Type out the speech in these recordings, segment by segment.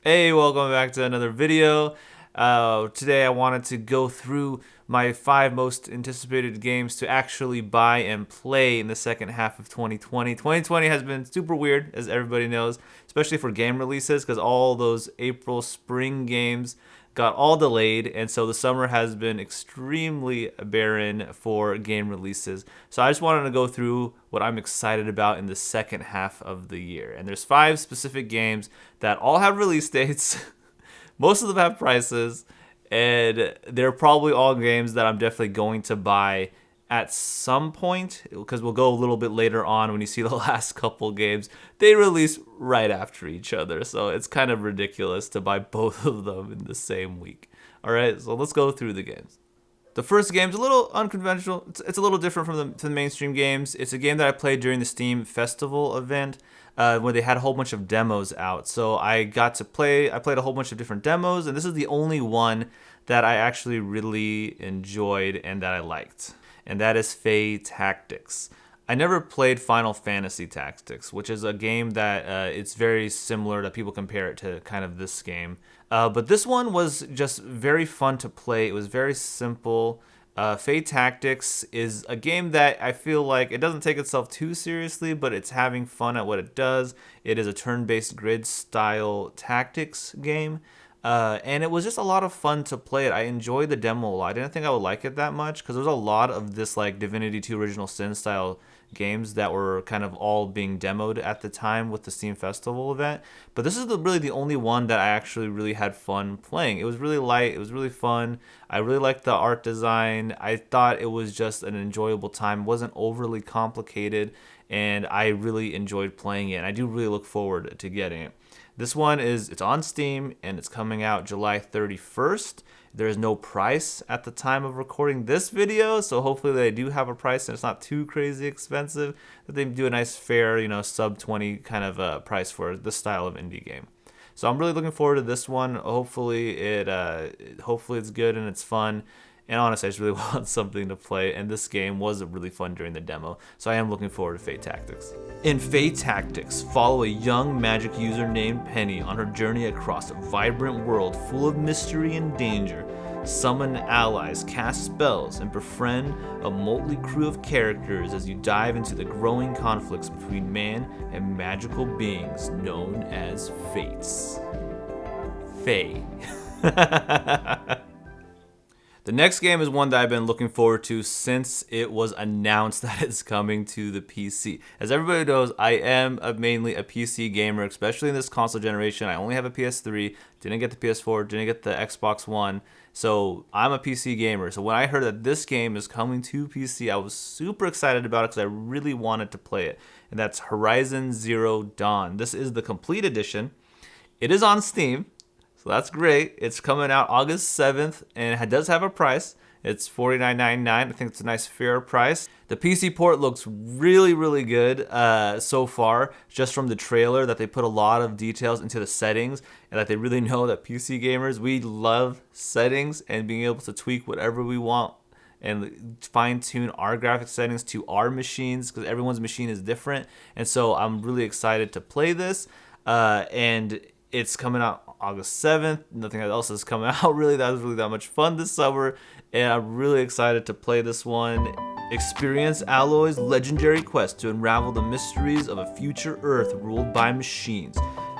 Hey, welcome back to another video. Today I wanted to go through my 5 most anticipated games to actually buy and play in the second half of 2020. 2020 has been super weird, as everybody knows, especially for game releases, because all those April spring games got all delayed, and so the summer has been extremely barren for game releases. So I just wanted to go through what I'm excited about in the second half of the year. And there's 5 specific games that all have release dates. Most of them have prices, and they're probably all games that I'm definitely going to buy at some point, because we'll go a little bit later on when you see the last couple games. They release right after each other, so it's kind of ridiculous to buy both of them in the same week. Alright, so let's go through the games. The first game's a little unconventional. It's a little different from the mainstream games. It's a game that I played during the Steam Festival event, where they had a whole bunch of demos out. So I got to play. I played a whole bunch of different demos, and this is the only one that I actually really enjoyed and that I liked. And that is Fae Tactics. I never played Final Fantasy Tactics, which is a game that it's very similar that people compare it to kind of this game. But this one was just very fun to play. It was very simple. Fae Tactics is a game that I feel like it doesn't take itself too seriously, but it's having fun at what it does. It is a turn-based grid style tactics game. And it was just a lot of fun to play it. I enjoyed the demo a lot. I didn't think I would like it that much because there was a lot of this like Divinity 2 Original Sin style games that were kind of all being demoed at the time with the Steam Festival event. But this is really the only one that I actually really had fun playing. It was really light. It was really fun. I really liked the art design. I thought it was just an enjoyable time. It wasn't overly complicated, and I really enjoyed playing it. And I do really look forward to getting it. This one it's on Steam, and it's coming out July 31st. There is no price at the time of recording this video, so hopefully they do have a price and it's not too crazy expensive, that they do a nice fair, sub 20 kind of price for this style of indie game. So I'm really looking forward to this one. Hopefully it's good and it's fun. And honestly, I just really want something to play, and this game was really fun during the demo, so I am looking forward to Fae Tactics. In Fae Tactics, follow a young magic user named Penny on her journey across a vibrant world full of mystery and danger. Summon allies, cast spells, and befriend a motley crew of characters as you dive into the growing conflicts between man and magical beings known as Fates. Fae. The next game is one that I've been looking forward to since it was announced that it's coming to the PC. As everybody knows, I am mainly a PC gamer, especially in this console generation. I only have a PS3, didn't get the PS4, didn't get the Xbox One, so I'm a PC gamer. So when I heard that this game is coming to PC, I was super excited about it because I really wanted to play it. And that's Horizon Zero Dawn. This is the complete edition. It is on Steam. So that's great. It's coming out August 7th, and it does have a price. It's $49.99. I think it's a nice fair price. The PC port looks really, really good so far, just from the trailer, that they put a lot of details into the settings, and that they really know that PC gamers, we love settings and being able to tweak whatever we want and fine-tune our graphic settings to our machines, because everyone's machine is different. And so I'm really excited to play this, and it's coming out August 7th. Nothing else is coming out really that was really that much fun this summer, and I'm really excited to play this one. Experience Aloy's legendary quest to unravel the mysteries of a future Earth ruled by machines.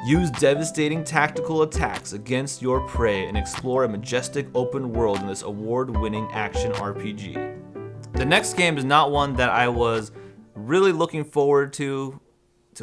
Use devastating tactical attacks against your prey and explore a majestic open world in this award-winning action RPG. The next game is not one that I was really looking forward to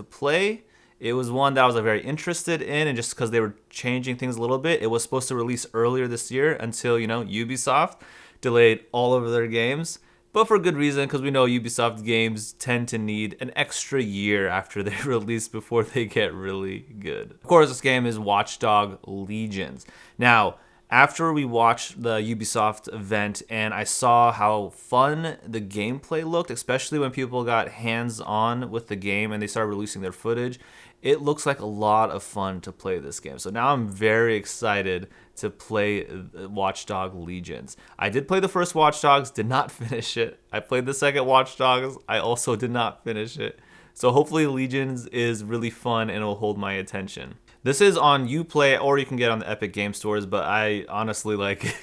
play. It was one that I was very interested in, and just because they were changing things a little bit. It was supposed to release earlier this year until, Ubisoft delayed all of their games. But for good reason, because we know Ubisoft games tend to need an extra year after they release before they get really good. Of course, this game is Watchdog Legions. Now, after we watched the Ubisoft event and I saw how fun the gameplay looked, especially when people got hands-on with the game and they started releasing their footage, it looks like a lot of fun to play this game. So now I'm very excited to play Watchdog Legions. I did play the first Watch Dogs, did not finish it. I played the second Watch Dogs, I also did not finish it. So hopefully Legions is really fun and it will hold my attention. This is on Uplay, or you can get it on the Epic Game Stores, but I honestly like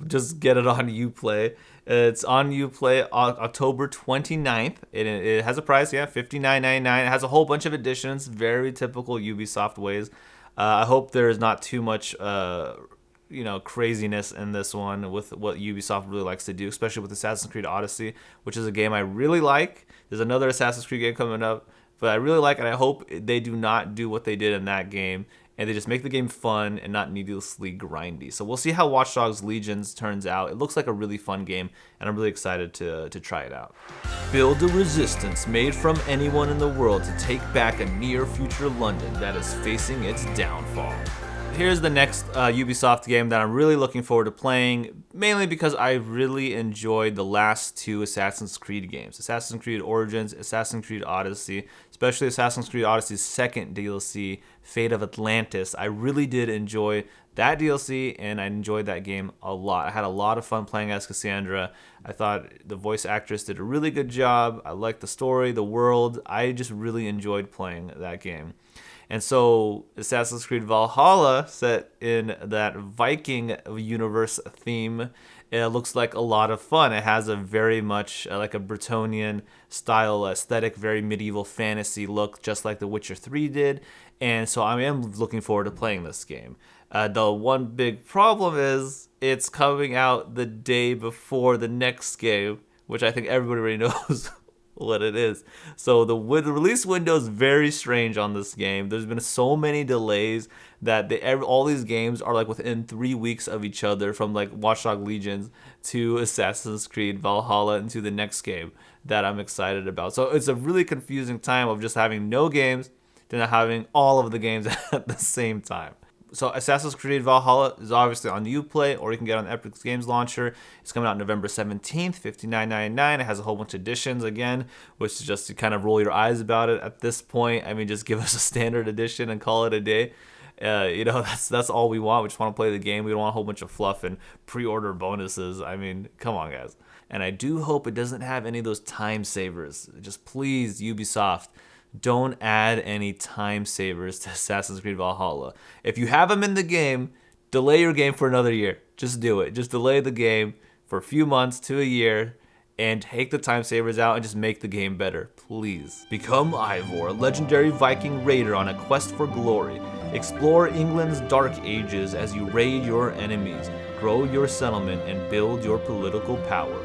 just get it on Uplay. It's on Uplay October 29th. It has a price, yeah, $59.99. It has a whole bunch of additions, very typical Ubisoft ways. I hope there's not too much craziness in this one with what Ubisoft really likes to do, especially with Assassin's Creed Odyssey, which is a game I really like. There's another Assassin's Creed game coming up, but I really like, and I hope they do not do what they did in that game, and they just make the game fun and not needlessly grindy. So we'll see how Watchdog Legions turns out. It looks like a really fun game, and I'm really excited to try it out. Build a resistance made from anyone in the world to take back a near-future London that is facing its downfall. Here's the next Ubisoft game that I'm really looking forward to playing, mainly because I really enjoyed the last two Assassin's Creed games. Assassin's Creed Origins, Assassin's Creed Odyssey, especially Assassin's Creed Odyssey's second DLC, Fate of Atlantis. I really did enjoy that DLC, and I enjoyed that game a lot. I had a lot of fun playing as Cassandra. I thought the voice actress did a really good job. I liked the story, the world. I just really enjoyed playing that game. And so Assassin's Creed Valhalla, set in that Viking universe theme, it looks like a lot of fun. It has a very much like a Bretonian style aesthetic, very medieval fantasy look, just like The Witcher 3 did. And so I am looking forward to playing this game. The one big problem is it's coming out the day before the next game, which I think everybody already knows what it is. So the release window is very strange on this game. There's been so many delays that all these games are like within 3 weeks of each other, from like Watchdog Legions to Assassin's Creed Valhalla into the next game that I'm excited about. So it's a really confusing time of just having no games to not having all of the games at the same time. So Assassin's Creed Valhalla is obviously on Uplay, or you can get it on the Epic Games Launcher. It's coming out November 17th, $59.99. It has a whole bunch of additions again, which is just to kind of roll your eyes about it at this point. I mean, just give us a standard edition and call it a day. That's all we want. We just want to play the game. We don't want a whole bunch of fluff and pre-order bonuses. I mean, come on, guys. And I do hope it doesn't have any of those time savers. Just please, Ubisoft, don't add any time savers to Assassin's Creed Valhalla. If you have them in the game, delay your game for another year. Just do it. Just delay the game for a few months to a year and take the time savers out and just make the game better, please. Become Ivor, a legendary Viking raider on a quest for glory. Explore England's dark ages as you raid your enemies, grow your settlement, and build your political power.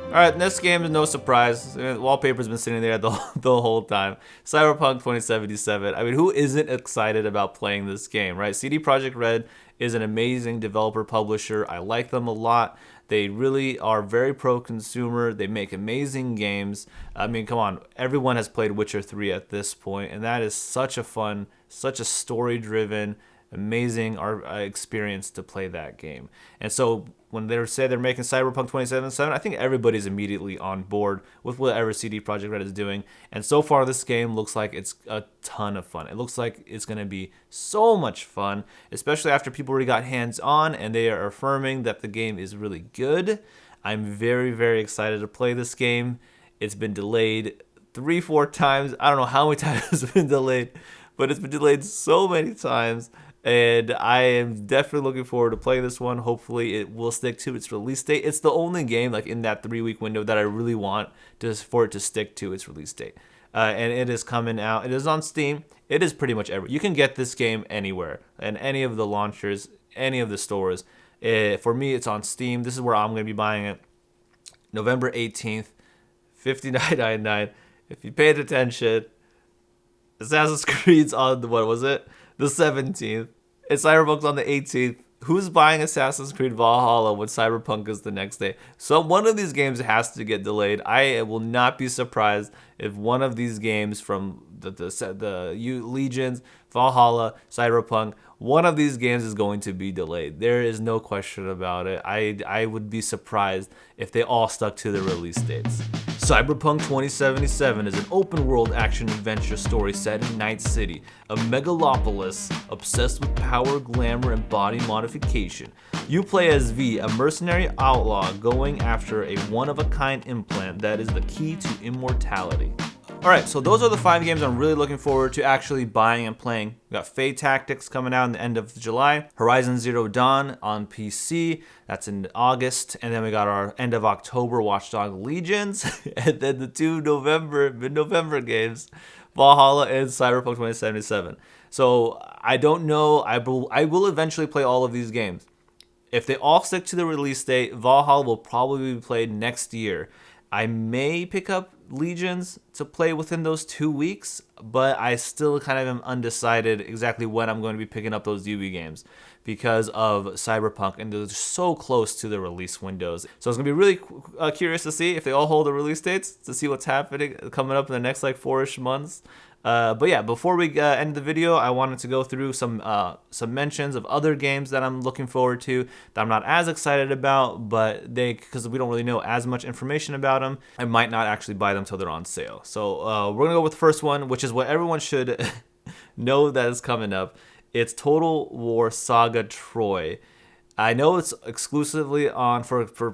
Alright, next game is no surprise. Wallpaper's been sitting there the whole time. Cyberpunk 2077. I mean, who isn't excited about playing this game, right? CD Projekt Red is an amazing developer publisher. I like them a lot. They really are very pro-consumer. They make amazing games. I mean, come on. Everyone has played Witcher 3 at this point, and that is such a fun, such a story-driven, amazing experience to play that game. And so when they say they're making Cyberpunk 2077, I think everybody's immediately on board with whatever CD Projekt Red is doing. And so far, this game looks like it's a ton of fun. It looks like it's going to be so much fun, especially after people already got hands-on and they are affirming that the game is really good. I'm very, very excited to play this game. It's been delayed 3-4 times. I don't know how many times it's been delayed, but it's been delayed so many times. And I am definitely looking forward to playing this one. Hopefully it will stick to its release date. It's the only game like in that 3-week window that I really want for it to stick to its release date. And it is coming out. It is on Steam. It is pretty much everywhere. You can get this game anywhere, and any of the launchers, any of the stores. For me, it's on Steam. This is where I'm going to be buying it. November 18th, $59.99. If you paid attention, Assassin's Creed's on what was it? The 17th. And Cyberpunk's on the 18th. Who's buying Assassin's Creed Valhalla when Cyberpunk is the next day? So one of these games has to get delayed. I will not be surprised if one of these games from the Legions, Valhalla, Cyberpunk, one of these games is going to be delayed. There is no question about it. I would be surprised if they all stuck to the release dates. Cyberpunk 2077 is an open-world action-adventure story set in Night City, a megalopolis obsessed with power, glamour, and body modification. You play as V, a mercenary outlaw going after a one-of-a-kind implant that is the key to immortality. All right, so those are the 5 games I'm really looking forward to actually buying and playing. We got Fade Tactics coming out in the end of July, Horizon Zero Dawn on PC, that's in August, and then we got our end of October Watchdog Legions, and then the 2 mid-November games, Valhalla and Cyberpunk 2077. So I don't know, I will eventually play all of these games. If they all stick to the release date, Valhalla will probably be played next year. I may pick up Legions to play within those 2 weeks, but I still kind of am undecided exactly when I'm going to be picking up those UB games because of Cyberpunk, and they're so close to the release windows. So it's going to be really curious to see if they all hold the release dates, to see what's happening coming up in the next like 4-ish months. But yeah, before we end the video, I wanted to go through some mentions of other games that I'm looking forward to that I'm not as excited about, but because we don't really know as much information about them, I might not actually buy them till they're on sale. So we're gonna go with the first one, which is what everyone should know that is coming up. It's Total War Saga Troy. I know it's exclusively on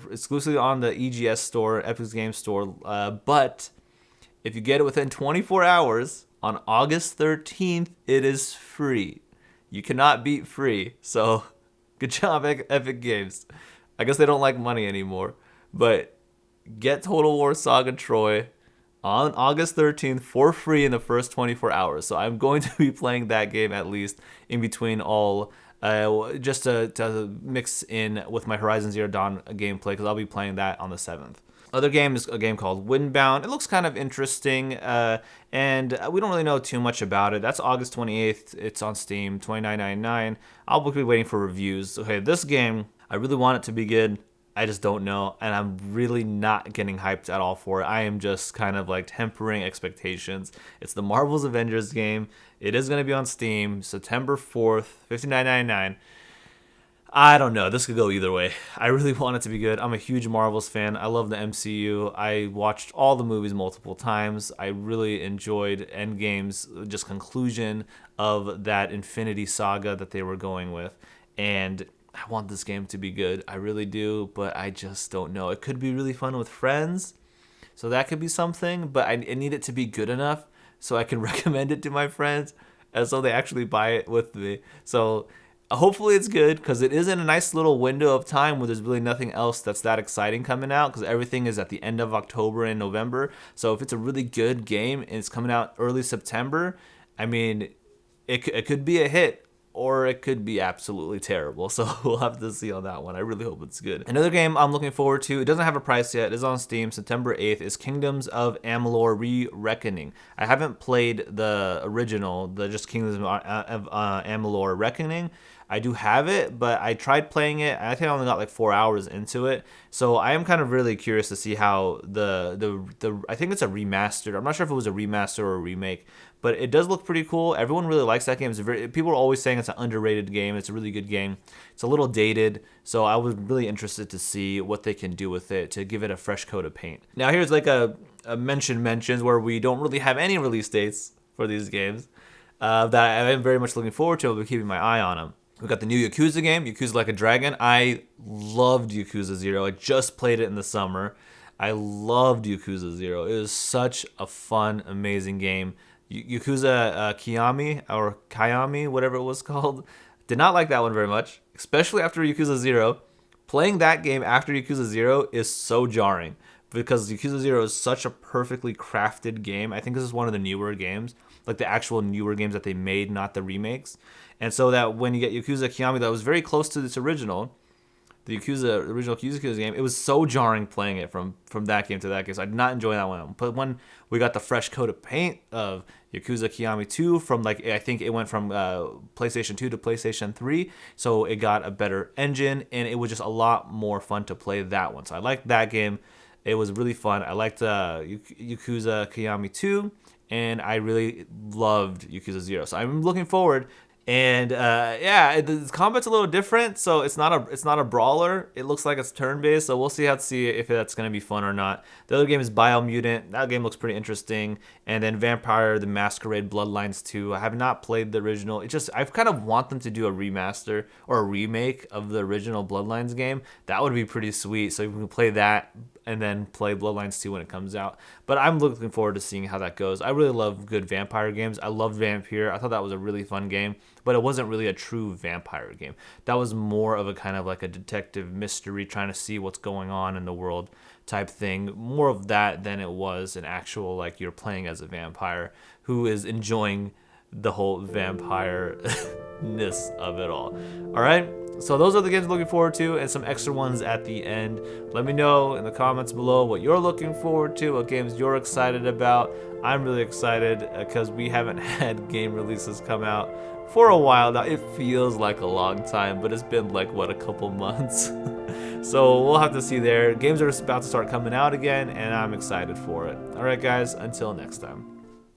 exclusively on the EGS store, Epic Games Store, but if you get it within 24 hours, on August 13th, it is free. You cannot beat free. So, good job, Epic Games. I guess they don't like money anymore. But get Total War Saga Troy on August 13th for free in the first 24 hours. So, I'm going to be playing that game at least in between all, just to mix in with my Horizon Zero Dawn gameplay, because I'll be playing that on the 7th. Other game is a game called Winbound. It looks kind of interesting, and we don't really know too much about it. That's August 28th. It's on Steam, $29.99. I'll be waiting for reviews. Okay, this game, I really want it to be good. I just don't know, and I'm really not getting hyped at all for it. I am just kind of like tempering expectations. It's the Marvel's Avengers game. It is going to be on Steam, September 4th, $59.99. I don't know. This could go either way. I really want it to be good. I'm a huge Marvels fan. I love the MCU. I watched all the movies multiple times. I really enjoyed Endgame's just conclusion of that Infinity Saga that they were going with. And I want this game to be good. I really do, but I just don't know. It could be really fun with friends, so that could be something, but I need it to be good enough so I can recommend it to my friends and so they actually buy it with me. So hopefully it's good, because it is in a nice little window of time where there's really nothing else that's that exciting coming out, because everything is at the end of October and November. So if it's a really good game and it's coming out early September, I mean, it could be a hit, or it could be absolutely terrible. So we'll have to see on that one. I really hope it's good. Another game I'm looking forward to, it doesn't have a price yet, it is on Steam, September 8th, is Kingdoms of Amalor Re-Reckoning. I haven't played the original, the just Kingdoms of Amalor Reckoning. I do have it, but I tried playing it. I think I only got like 4 hours into it. So I am kind of really curious to see how the I think it's a remastered. I'm not sure if it was a remaster or a remake, but it does look pretty cool. Everyone really likes that game. People are always saying it's an underrated game. It's a really good game. It's a little dated, so I was really interested to see what they can do with it to give it a fresh coat of paint. Now here's like a mentions where we don't really have any release dates for these games that I am very much looking forward to. I'll be keeping my eye on them. We got the new Yakuza game, Yakuza Like a Dragon. I loved Yakuza 0. I just played it in the summer. I loved Yakuza 0. It was such a fun, amazing game. Yakuza Kiami, or Kiami, whatever it was called. Did not like that one very much, especially after Yakuza 0. Playing that game after Yakuza 0 is so jarring, because Yakuza 0 is such a perfectly crafted game. I think this is one of the newer games, like the actual newer games that they made, not the remakes. And so that when you get Yakuza Kiami, that was very close to this original, the original Yakuza game, it was so jarring playing it from that game to that game. So I did not enjoy that one. But when we got the fresh coat of paint of Yakuza Kiami 2 from, like, I think it went from PlayStation 2 to PlayStation 3, so it got a better engine, and it was just a lot more fun to play that one. So I liked that game. It was really fun. I liked Yakuza Kiami 2, and I really loved Yakuza 0. So I'm looking forward. And yeah, the combat's a little different, so it's not a brawler. It looks like it's turn-based, so we'll see if that's gonna be fun or not. The other game is Biomutant. That game looks pretty interesting. And then Vampire: The Masquerade Bloodlines 2. I have not played the original. It just I kind of want them to do a remaster or a remake of the original Bloodlines game. That would be pretty sweet. So we can play that and then play Bloodlines 2 when it comes out. But I'm looking forward to seeing how that goes. I really love good vampire games. I love Vampire. I thought that was a really fun game, but it wasn't really a true vampire game. That was more of a kind of like a detective mystery, trying to see what's going on in the world type thing. More of that than it was an actual, like, you're playing as a vampire who is enjoying the whole vampire-ness of it all. All right? So those are the games I'm looking forward to, and some extra ones at the end. Let me know in the comments below what you're looking forward to, what games you're excited about. I'm really excited because we haven't had game releases come out for a while now. It feels like a long time, but it's been like, what, a couple months? So we'll have to see there. Games are about to start coming out again, and I'm excited for it. All right, guys, until next time.